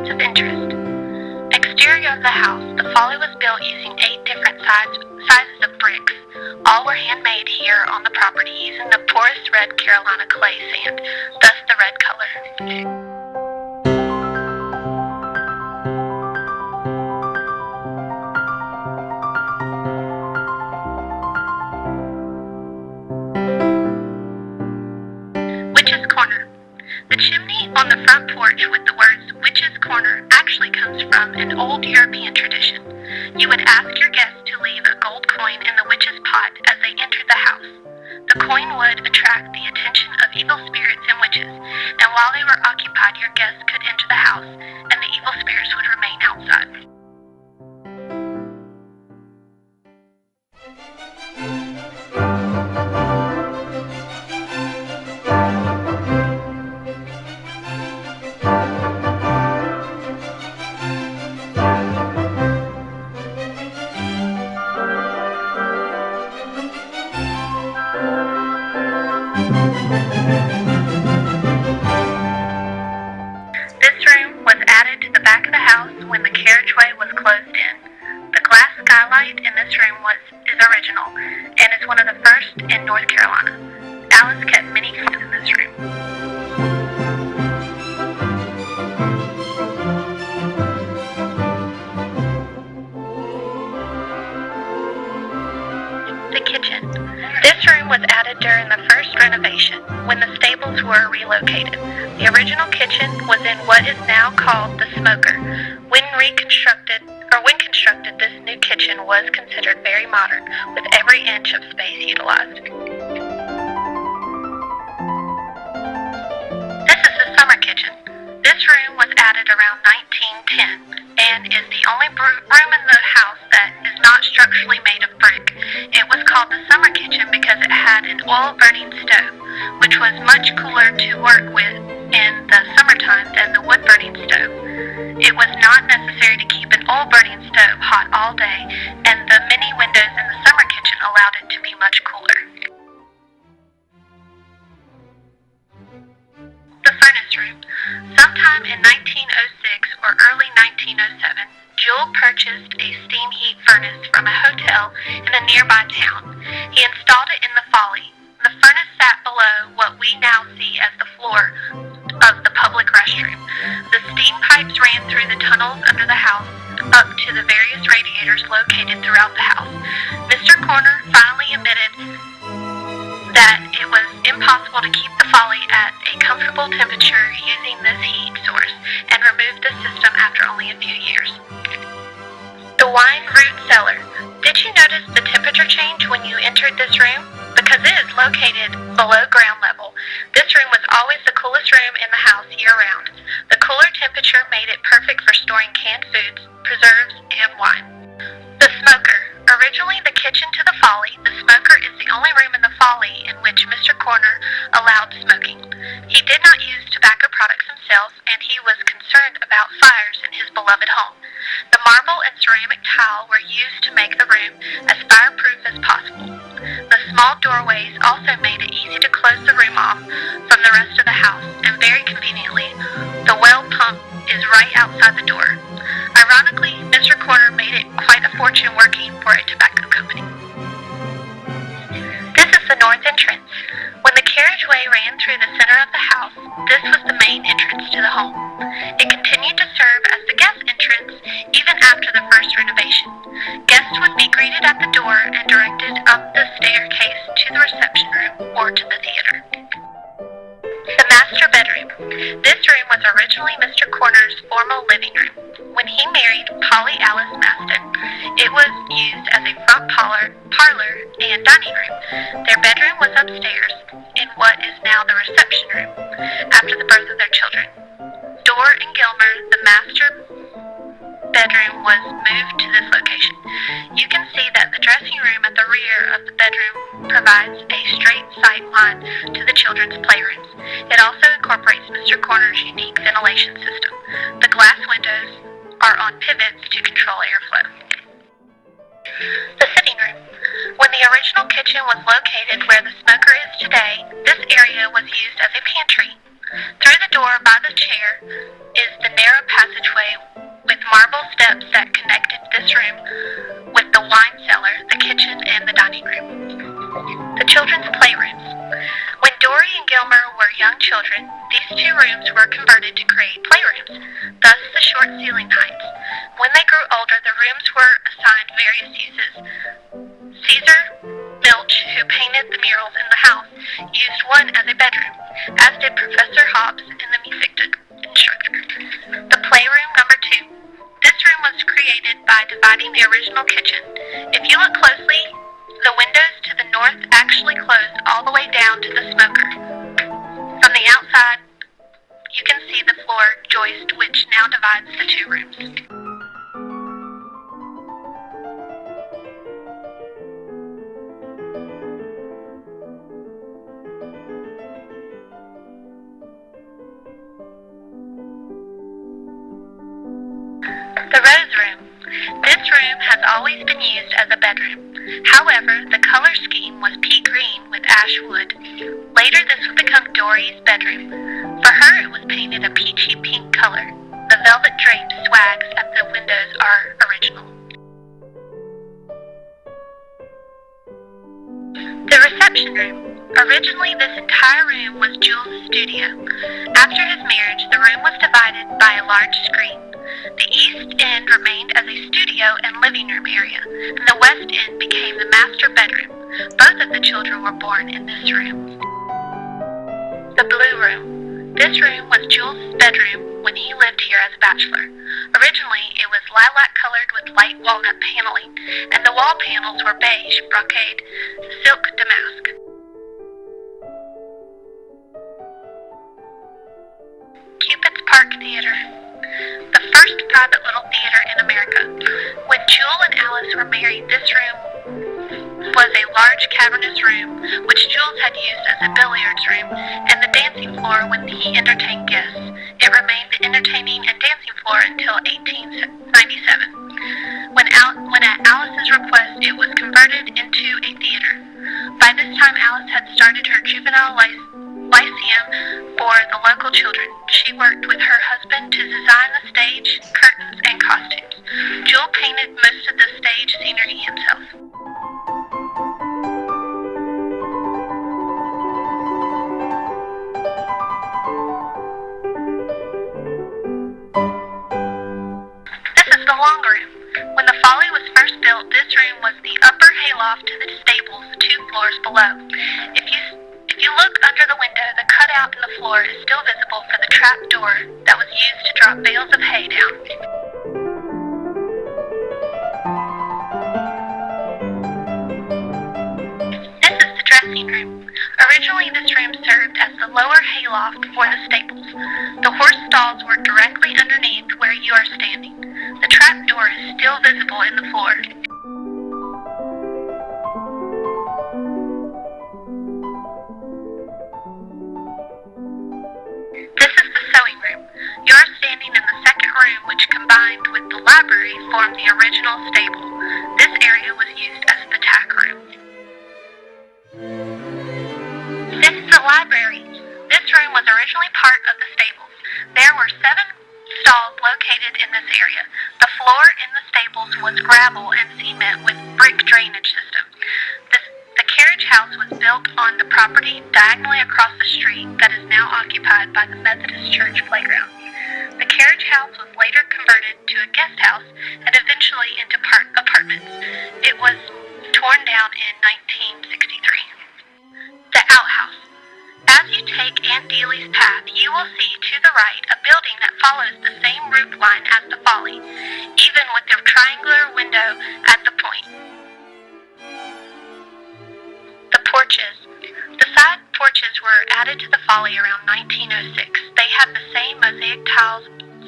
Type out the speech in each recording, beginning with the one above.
points of interest. Exterior of the house, the Folly was built using 8 different sizes of bricks. All were handmade here on the property using the porous red Carolina clay sand, thus the red color. Witch's Corner. The chimney on the front porch with the words Witch's Corner actually comes from an old European tradition. You would ask your guests to leave a gold coin in the witch's pot as they entered the house. The coin would attract the attention of evil spirits and witches, and while they were occupied, your guests could enter the house, and the evil spirits would remain outside. This room was added to the back of the house when the carriageway was closed in. The glass skylight in this room is original and is one of the first in North Carolina. Alice kept many things in this room. The kitchen. This room was added during the first renovation when the stables were relocated. The original kitchen was in what is now called the smoker. When constructed, this new kitchen was considered very modern, with every inch of space utilized. This is the summer kitchen. This room was added around 1910 and is the only room in the house that is not structurally made of brick. It was called the summer kitchen because it had an oil-burning stove, which was much cooler to work with in the summertime than the wood-burning stove. It was not necessary to keep an oil-burning stove hot all day, and the many windows in the summer kitchen allowed it to be much cooler. The furnace room. Sometime in 1906 or early 1907, Jewel purchased a steam heat furnace from a hotel in a nearby town. He installed it in the Folly. The furnace sat below what we now see as the floor of the public restroom. The steam pipes ran through the tunnels under the house up to the various radiators located throughout the house. Mr. Korner finally admitted that it was impossible to keep the Folly at a comfortable temperature using this heat source and removed the system after only a few years. The wine root cellar. Did you notice the temperature change when you entered this room? Because it is located below ground level, this room was always the coolest room in the house year-round. The cooler temperature made it perfect for storing canned foods, preserves, and wine. The smoker. Originally the kitchen to the Folly, the smoker is the only room in the Folly in which Mr. Korner allowed smoking. He did not use tobacco products himself, and he was concerned about fires in his beloved home. The marble and ceramic tile were used to make the room as fireproof as possible. The small doorways also made it easy to close the room off from the rest of the house, and very conveniently, the well pump is right outside the door. Ironically, Mr. Korner made it quite a fortune working for a tobacco company. This is the north entrance. When the carriageway ran through the center of the house, this was the main entrance to the home. It continued to serve as the guest entrance even after the first renovation. Guests would be greeted at the door and directed up the staircase to the reception room or to the theater. The master bedroom. This room was originally Mr. Korner's formal living room. When he married Polly Alice Maston, it was used as a front parlor and dining room. Their bedroom was upstairs in what is now the reception room after the birth of their children. Dor and Gilmer, the master bedroom, was moved to this location. You can see that the dressing room at the rear of the bedroom provides a straight sight line to the children's playrooms. It also incorporates Mr. Korner's unique ventilation system. The glass windows are on pivots to control airflow. The sitting room. When the original kitchen was located where the smoker is today, this area was used as a pantry. Through the door by the chair is the narrow passage passageway with marble steps that connected this room with the wine cellar, the kitchen, and the dining room. The children's playrooms. When Dory and Gilmer were young children, these two rooms were converted to create playrooms, thus the short ceiling heights. When they grew older, the rooms were assigned various uses. Caesar Milch, who painted the murals in the house, used one as a bedroom, as did Professor Hobbs and the music instructor. The playroom number 2. This room was created by dividing the original kitchen. If you look closely, the windows to the north actually close all the way down to the smoker. From the outside, you can see the floor joist which now divides the two rooms. The Rose Room. This room has always been used as a bedroom. However, the color scheme was pea green with ash wood. Later, this would become Dory's bedroom. For her, it was painted a peachy pink color. The velvet draped swags at the windows are original. The reception room. Originally, this entire room was Jules' studio. After his marriage, the room was divided by a large screen. The east end remained as a studio and living room area, and the west end became the master bedroom. Both of the children were born in this room. The Blue Room. This room was Jules' bedroom when he lived here as a bachelor. Originally, it was lilac-colored with light walnut paneling, and the wall panels were beige brocade silk damask. Cupid's Park Theater. The first private little theater in America. When Jewel and Alice were married, this room was a large cavernous room, which Jules had used as a billiards room, and the dancing floor when he entertained guests. It remained the entertaining and dancing floor until 1897. When at Alice's request, it was converted into a theater. By this time, Alice had started her juvenile lyceum for the local children. She worked with her husband to design the stage, curtains, and costumes. Jewel painted most of the stage scenery himself. This is the long room. When the Folly was first built, this room was the upper hayloft to the stables 2 floors below. If you look under the window, the cutout in the floor is still visible for the trap door that was used to drop bales of hay down. This is the dressing room. Originally, this room served as the lower hayloft for the stables. The horse stalls were directly underneath where you are standing. The trap door is still visible in the floor. You are standing in the second room, which combined with the library formed the original stable. This area was used as the tack room. This is the library. This room was originally part of the stables. There were 7 stalls located in this area. The floor in the stables was gravel and cement with brick drainage system. The carriage house was built on the property diagonally across the street that is now occupied by the Methodist Church playground. The carriage house was later converted to a guest house and eventually into apartments. It was torn down in 1963. The outhouse. As you take Aunt Dealey's path, you will see to the right a building that follows the same roof line as the Folly, even with the triangular window at the point. The porches. The side porches were added to the Folly around 1906. They have the same mosaic tiles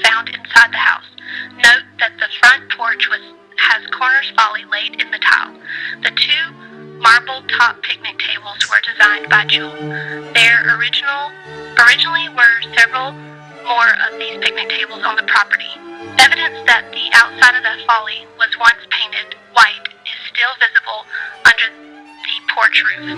found inside the house. Note that the front porch has Korner's Folly laid in the tile. The 2 marble top picnic tables were designed by Jewel. There originally were several more of these picnic tables on the property. Evidence that the outside of the Folly was once painted white is still visible under the porch roof.